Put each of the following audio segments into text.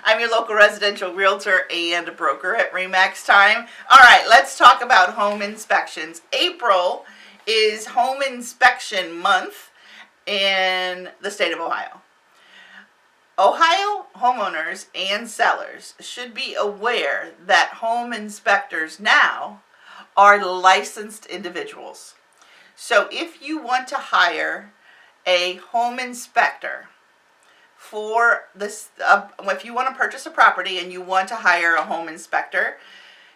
I'm your local residential realtor and broker at Remax Time. All right, let's talk about home inspections. April is home inspection month in the state of Ohio. Ohio homeowners and sellers should be aware that home inspectors now are licensed individuals. So if you want to hire a home inspector for this, if you want to purchase a property and you want to hire a home inspector,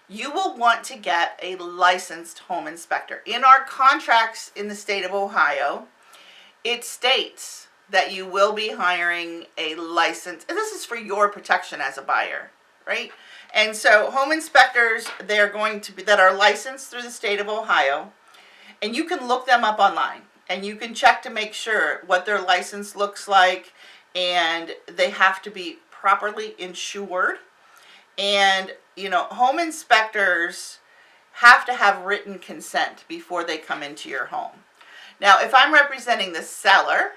you will want to get a licensed home inspector. In our contracts in the state of Ohio, it states that you will be hiring a licensed, and this is for your protection as a buyer, right? And so home inspectors, they're going to be, that are licensed through the state of Ohio, and you can look them up online and you can check to make sure what their license looks like, and they have to be properly insured. And home inspectors have to have written consent before they come into your home. Now, if I'm representing the seller,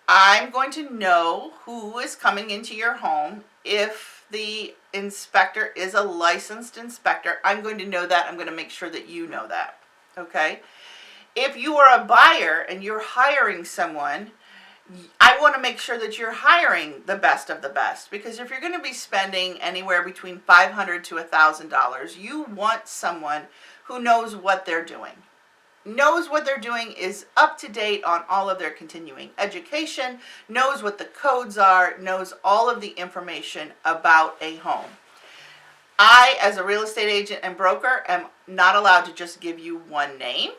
I'm going to know who is coming into your home. If the inspector is a licensed inspector, I'm going to know that. I'm going to make sure that you know that. Okay? If you are a buyer and you're hiring someone, I want to make sure that you're hiring the best of the best, because if you're going to be spending anywhere between $500 to $1,000, you want someone who knows what they're doing. Knows what they're doing, is up to date on all of their continuing education, knows what the codes are, knows all of the information about a home. I, as a real estate agent and broker, am not allowed to just give you one name.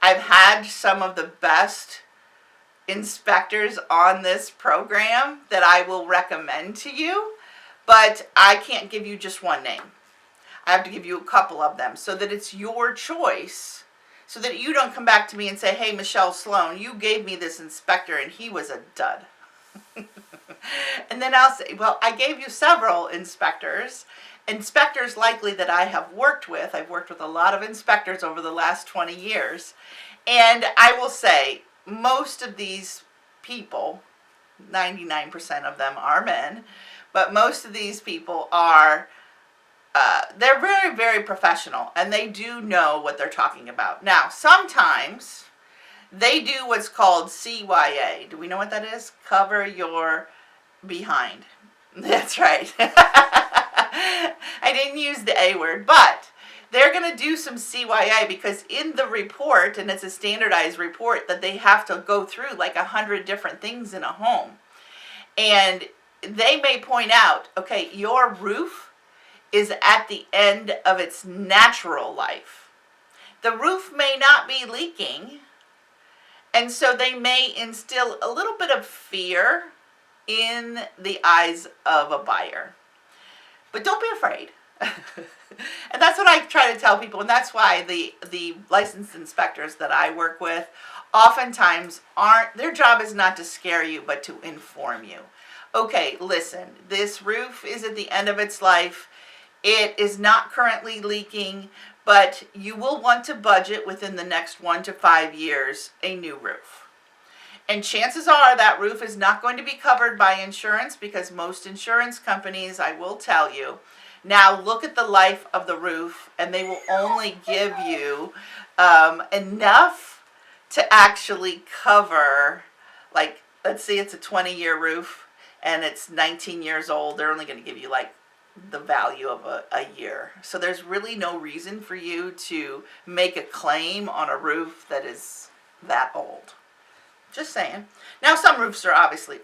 I've had some of the best inspectors on this program that I will recommend to you, but I can't give you just one name. I have to give you a couple of them so that it's your choice, so that you don't come back to me and say, hey, Michelle Sloan, you gave me this inspector and he was a dud. And then I'll say, well, I gave you several inspectors likely that I have worked with. I've worked with a lot of inspectors over the last 20 years. And I will say, most of these people, 99% of them are men, but most of these people are they're very, very professional, and they do know what they're talking about. Now, sometimes they do what's called CYA. Do we know what that is? Cover your behind. That's right. I didn't use the A word, but they're going to do some CYA, because in the report, and it's a standardized report, that they have to go through like 100 different things in a home. And they may point out, okay, your roof is at the end of its natural life. The roof may not be leaking, and so they may instill a little bit of fear in the eyes of a buyer. But don't be afraid. And that's what I try to tell people, and that's why the licensed inspectors that I work with oftentimes their job is not to scare you, but to inform you. Okay, listen, this roof is at the end of its life. It is not currently leaking, but you will want to budget within the next 1 to 5 years a new roof. And chances are that roof is not going to be covered by insurance, because most insurance companies, I will tell you, now look at the life of the roof, and they will only give you enough to actually cover, like, let's say it's a 20-year roof and it's 19 years old. They're only going to give you like the value of a year. So there's really no reason for you to make a claim on a roof that is that old. Just saying. Now, some roofs are obviously,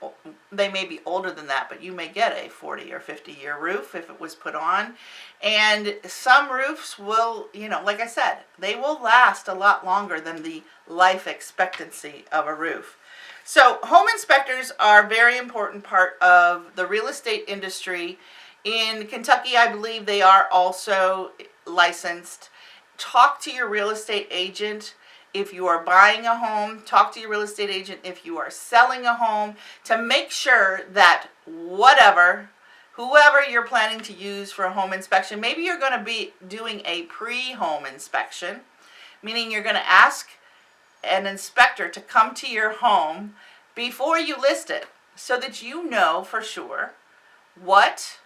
they may be older than that, but you may get a 40 or 50-year roof if it was put on. And some roofs will, like I said, they will last a lot longer than the life expectancy of a roof. So home inspectors are a very important part of the real estate industry. In Kentucky, I believe they are also licensed. Talk to your real estate agent if you are buying a home. Talk to your real estate agent if you are selling a home, to make sure that whoever you're planning to use for a home inspection, maybe you're going to be doing a pre-home inspection, meaning you're going to ask an inspector to come to your home before you list it, so that you know for sure what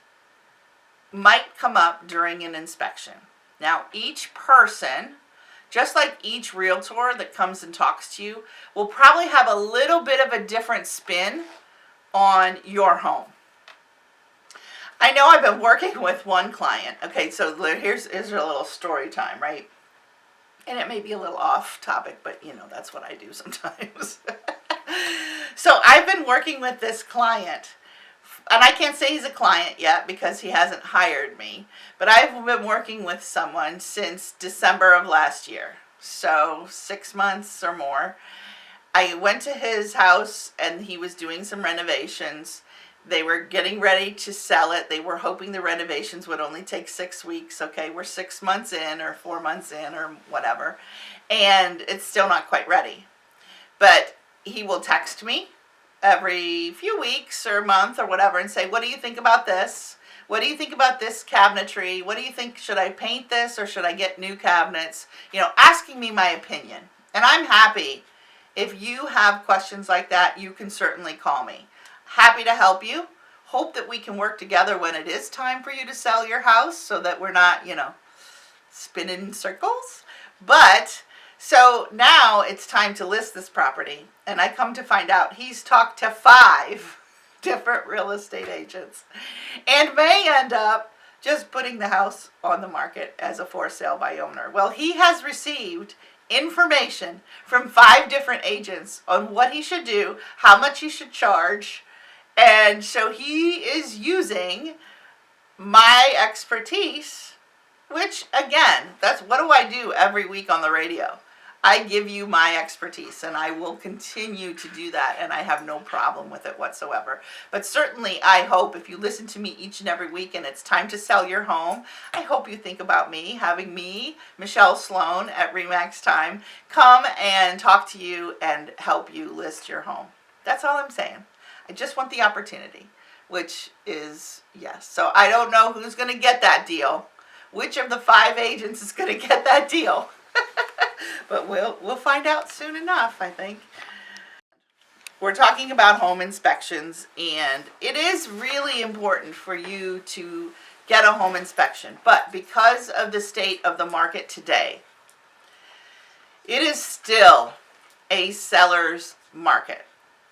might come up during an inspection. Now, each person, just like each realtor that comes and talks to you, will probably have a little bit of a different spin on your home. I know I've been working with one client. Okay, so here's a little story time, right? And it may be a little off topic, but that's what I do sometimes. So I've been working with this client, and I can't say he's a client yet because he hasn't hired me, but I've been working with someone since December of last year, so 6 months or more. I went to his house and he was doing some renovations. They were getting ready to sell it. They were hoping the renovations would only take 6 weeks. Okay, we're 6 months in or 4 months in or whatever, and it's still not quite ready. But he will text me every few weeks or month or whatever and say, what do you think about this? What do you think about this cabinetry? What do you think? Should I paint this or should I get new cabinets? Asking me my opinion. And I'm happy. If you have questions like that, you can certainly call me. Happy to help you. Hope that we can work together when it is time for you to sell your house so that we're not, spinning in circles. But so now it's time to list this property. And I come to find out he's talked to 5 different real estate agents and may end up just putting the house on the market as a for sale by owner. Well, he has received information from 5 different agents on what he should do, how much he should charge. And so he is using my expertise, which again, that's what do I do every week on the radio? I give you my expertise, and I will continue to do that, and I have no problem with it whatsoever. But certainly, I hope if you listen to me each and every week and it's time to sell your home, I hope you think about me, having me, Michelle Sloan at Remax Time, come and talk to you and help you list your home. That's all I'm saying. I just want the opportunity, which is yes. So I don't know who's going to get that deal. Which of the 5 agents is going to get that deal? But we'll find out soon enough, I think. We're talking about home inspections, and it is really important for you to get a home inspection. But because of the state of the market today, it is still a seller's market.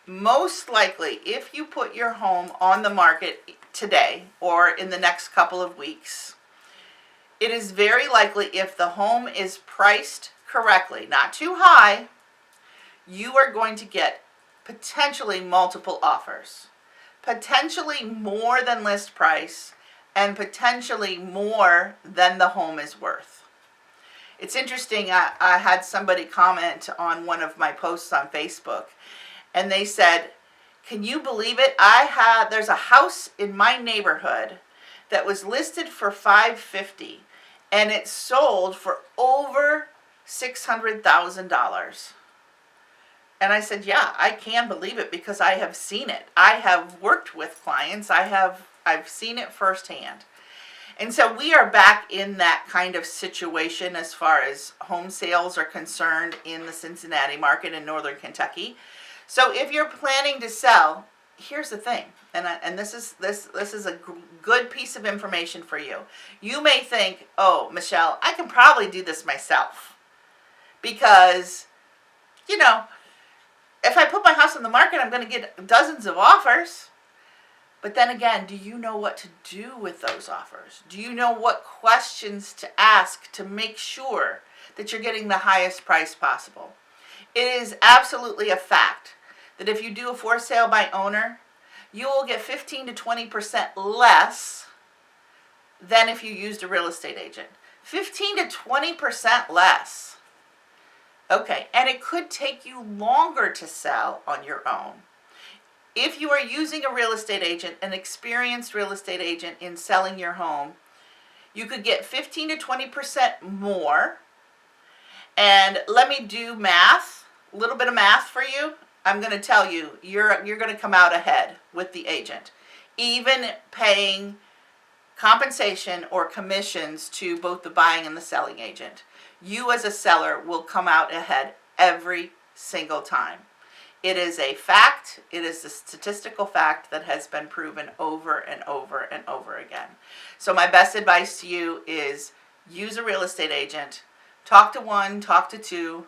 Most likely, if you put your home on the market today or in the next couple of weeks, it is very likely, if the home is priced correctly, not too high, you are going to get potentially multiple offers, potentially more than list price, and potentially more than the home is worth. It's interesting, I had somebody comment on one of my posts on Facebook, and they said, can you believe it? There's a house in my neighborhood that was listed for $550, and it sold for over $600,000. And I said, yeah, I can believe it because I have seen it. I have worked with clients. I've seen it firsthand. And so we are back in that kind of situation as far as home sales are concerned in the Cincinnati market in northern Kentucky. So if you're planning to sell, here's the thing, and this is a good piece of information for you. You may think, oh, Michelle, I can probably do this myself. Because, if I put my house on the market, I'm going to get dozens of offers. But then again, do you know what to do with those offers? Do you know what questions to ask to make sure that you're getting the highest price possible? It is absolutely a fact that if you do a for sale by owner, you will get 15 to 20% less than if you used a real estate agent. 15 to 20% less. Okay, and it could take you longer to sell on your own. If you are using a real estate agent, an experienced real estate agent in selling your home, you could get 15 to 20% more. And let me do math, a little bit of math for you. I'm going to tell you, you're going to come out ahead with the agent, even paying compensation or commissions to both the buying and the selling agent. You as a seller will come out ahead every single time. It is a fact. It is a statistical fact that has been proven over and over and over again. So my best advice to you is use a real estate agent. Talk to one, talk to two.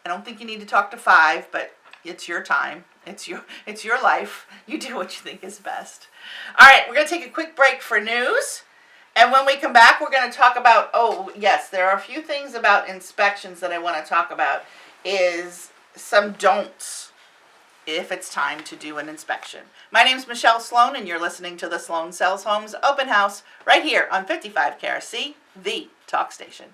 I don't think you need to talk to five, but it's your time. It's your life. You do what you think is best. All right, we're going to take a quick break for news. And when we come back, we're going to talk about, oh, yes, there are a few things about inspections that I want to talk about, is some don'ts if it's time to do an inspection. My name's Michelle Sloan, and you're listening to the Sloan Sells Homes Open House right here on 55 KRC, the talk station.